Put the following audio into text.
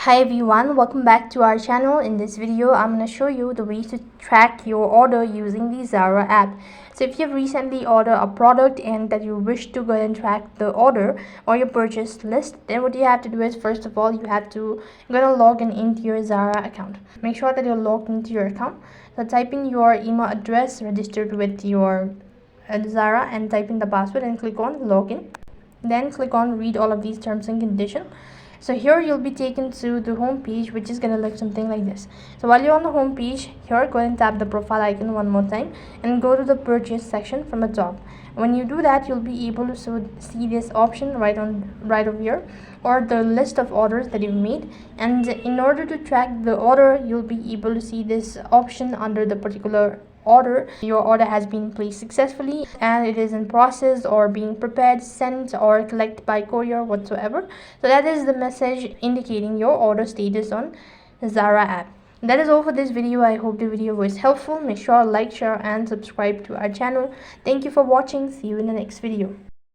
Hi everyone, welcome back to our channel. In this video I'm going to show you the ways to track your order using the Zara app. So if you've recently ordered a product and that you wish to go ahead and track the order or your purchase list, then what you have to do is, first of all, you have to log into your Zara account. Make sure that you're logged into your account. So type in your email address registered with your Zara and type in the password and click on login. Then click on read all of these terms and conditions. So here you'll be taken to the home page, which is gonna look something like this. So while you're on the home page, here go ahead and tap the profile icon one more time and go to the purchase section from the top. When you do that, you'll be able to see this option right over here, or the list of orders that you've made. And in order to track the order, you'll be able to see this option under the particular order. Your order has been placed successfully and it is in process or being prepared, sent, or collected by courier whatsoever. So that is the message indicating your order status on Zara app. That is all for this video. I hope the video was helpful. Make sure to like, share and subscribe to our channel. Thank you for watching. See you in the next video.